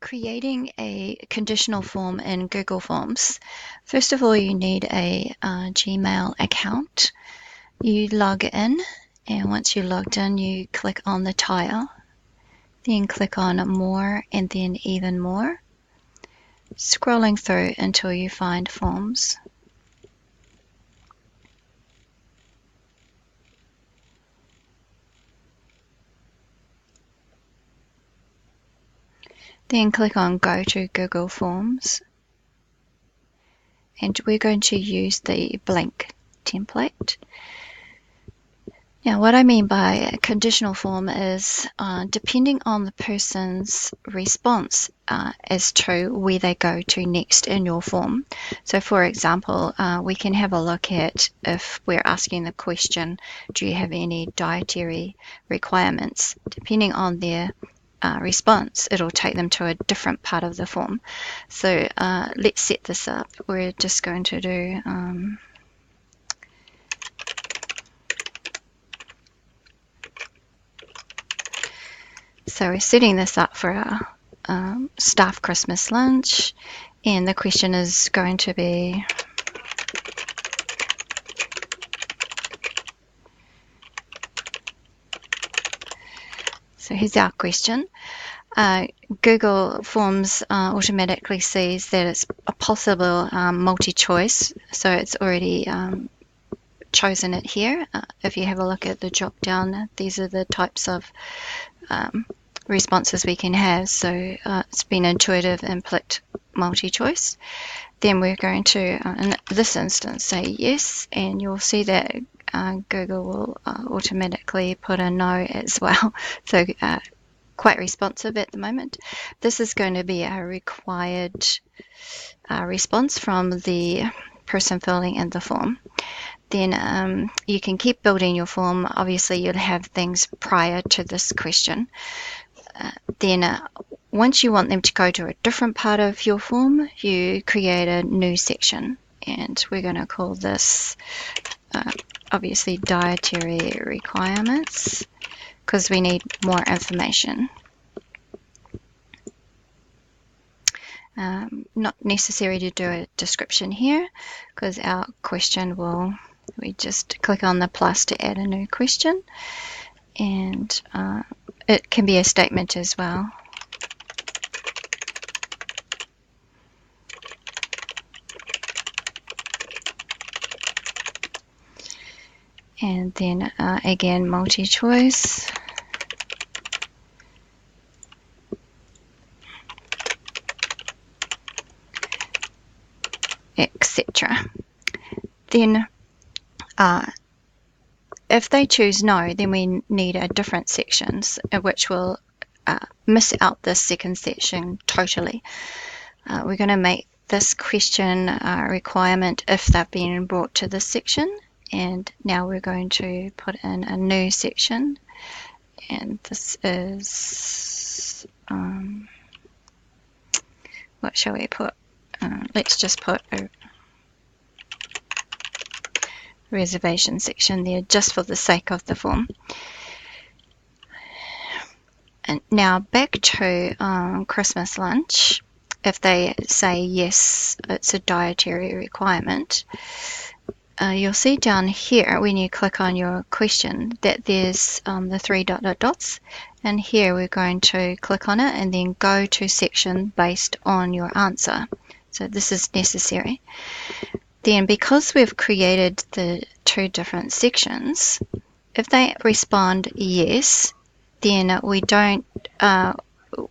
Creating a conditional form in Google Forms. First of all, you need a Gmail account. You log in, and once you're logged in, you click on the tile, then click on More, and then Even More, scrolling through until you find Forms. Then click on Go to Google Forms, and we're going to use the blank template. Now, what I mean by a conditional form is depending on the person's response as to where they go to next in your form. So, for example, we can have a look at if we're asking the question, do you have any dietary requirements? Depending on their response, it'll take them to a different part of the form. So let's set this up. We're just going to do so we're setting this up for our staff Christmas lunch, and the question is going to be so here's our question. Google Forms automatically sees that it's a possible multi-choice, so it's already chosen it here. If you have a look at the drop down, these are the types of responses we can have. So it's been intuitive, input, multi-choice. Then we're going to, in this instance, say yes, and you'll see that Google will automatically put a no as well. So quite responsive at the moment. This is going to be a required response from the person filling in the form. Then you can keep building your form. Obviously, you'll have things prior to this question. Then once you want them to go to a different part of your form, you create a new section, and we're going to call this obviously dietary requirements, because we need more information. Not necessary to do a description here, because our question will, we just click on the plus to add a new question, and it can be a statement as well. And then again, multi-choice. Etc. Then if they choose no, then we need a different section, which will miss out this second section totally. We're going to make this question requirement if they've been brought to this section, and now we're going to put in a new section, and this is what shall we put? Let's just put a reservation section there just for the sake of the form. And now back to Christmas lunch. If they say yes, it's a dietary requirement, you'll see down here when you click on your question that there's the three dots, and here we're going to click on it and then go to section based on your answer. So this is necessary. Then because we've created the two different sections, if they respond yes, then we don't,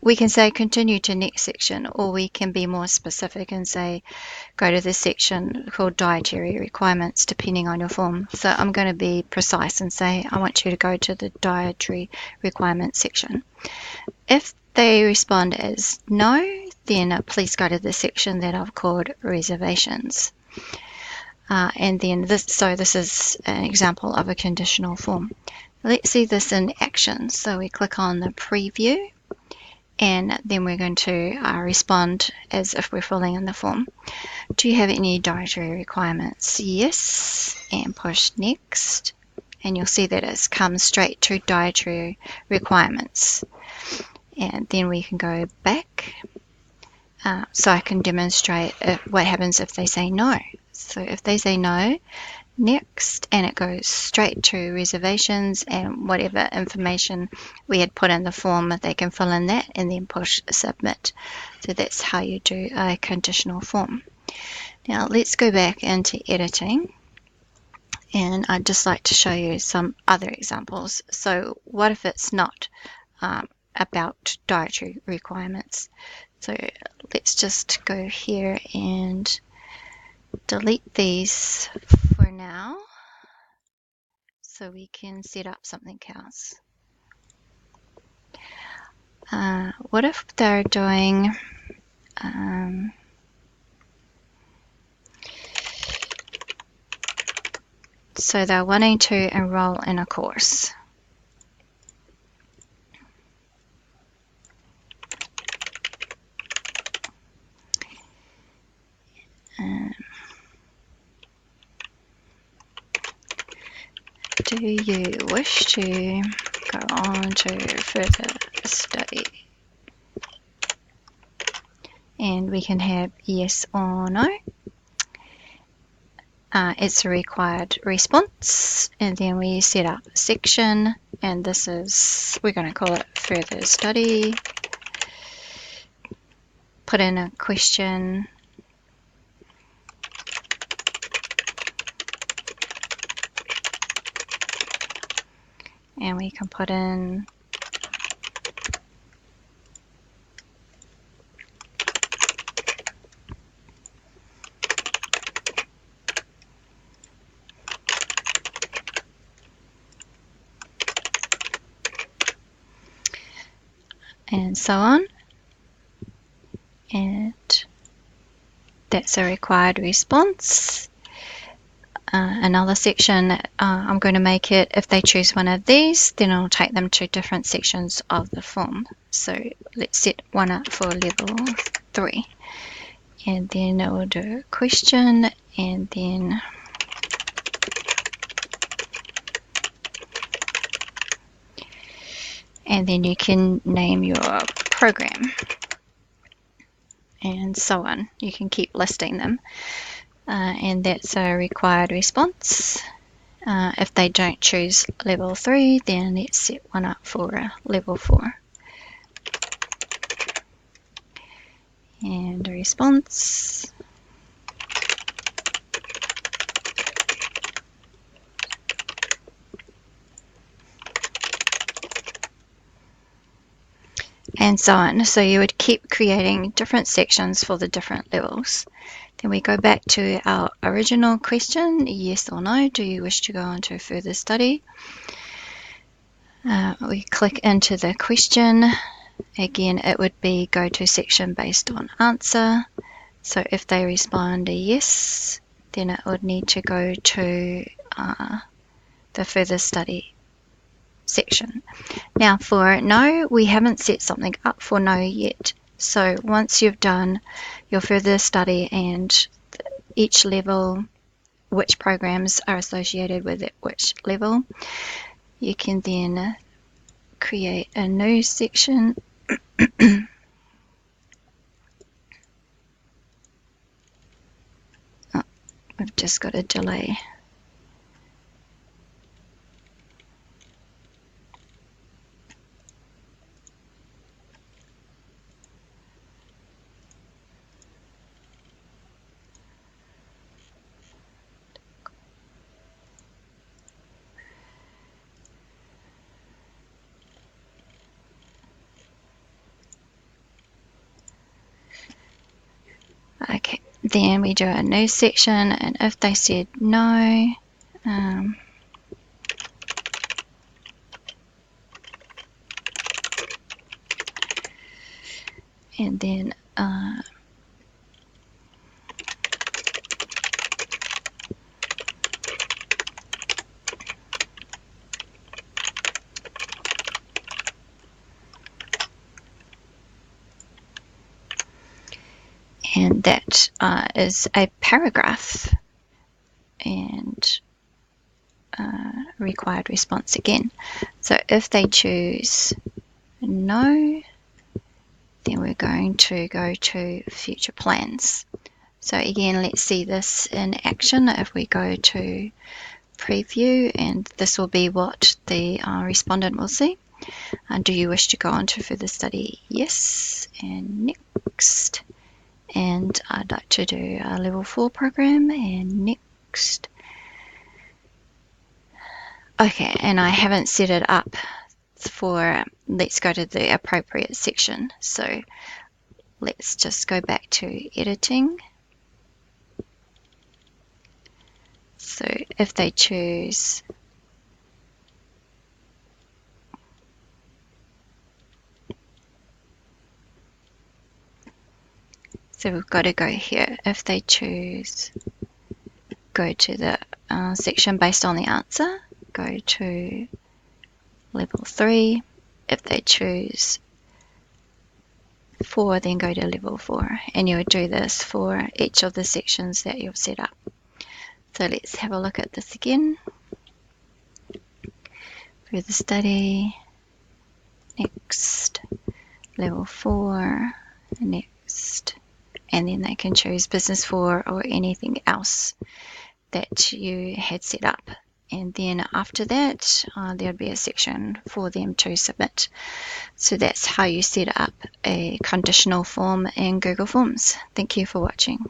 we can say continue to next section, or we can be more specific and say go to this section called dietary requirements, depending on your form. So I'm going to be precise and say I want you to go to the dietary requirements section. If they respond as no, then please go to the section that I've called reservations. And then this is an example of a conditional form. Let's see this in action. So we click on the preview, and then we're going to respond as if we're filling in the form. Do you have any dietary requirements? Yes, and push next. And you'll see that it's come straight to dietary requirements. And then we can go back so I can demonstrate what happens if they say no. So if they say no, next, and it goes straight to reservations, and whatever information we had put in the form, they can fill in that and then push submit. So that's how you do a conditional form. Now let's go back into editing, and I'd just like to show you some other examples. So what if it's not about dietary requirements? So let's just go here and delete these for now, so we can set up something else. What if they're doing so they're wanting to enroll in a course. Do you wish to go on to further study? And we can have yes or no. It's a required response, and then we set up a section, and this is, we're going to call it further study. Put in a question. And we can put in and so on. And that's a required response. Another section, I'm going to make it, if they choose one of these, then I'll take them to different sections of the form. So let's set one up for level 3. And then it will do a question, and then you can name your program, and so on. You can keep listing them. And that's a required response. If they don't choose level 3, then let's set one up for level 4. And a response. And so on. So you would keep creating different sections for the different levels. Then we go back to our original question, yes or no, do you wish to go on to further study? We click into the question. Again, it would be go to section based on answer. So if they respond a yes, then it would need to go to the further study section. Now for no, we haven't set something up for no yet. So once you've done your further study and each level, which programs are associated with it, which level, you can then create a new section. Oh, we've just got a delay. Okay, then we do a new section, and if they said no, and then and that is a paragraph, and required response again. So if they choose no, then we're going to go to future plans. So again, let's see this in action. If we go to preview, and this will be what the respondent will see. Do you wish to go on to further study? Yes, and next. And I'd like to do a level 4 program, and next. Okay, and I haven't set it up for, let's go to the appropriate section. So let's just go back to editing. So if they choose so we've got to go here. If they choose go to the section based on the answer, go to level 3. If they choose 4, then go to level 4, and you would do this for each of the sections that you've set up. So let's have a look at this again. Further study, next, level 4, next, and then they can choose business 4 or anything else that you had set up. And then after that, there'll be a section for them to submit. So that's how you set up a conditional form in Google Forms. Thank you for watching.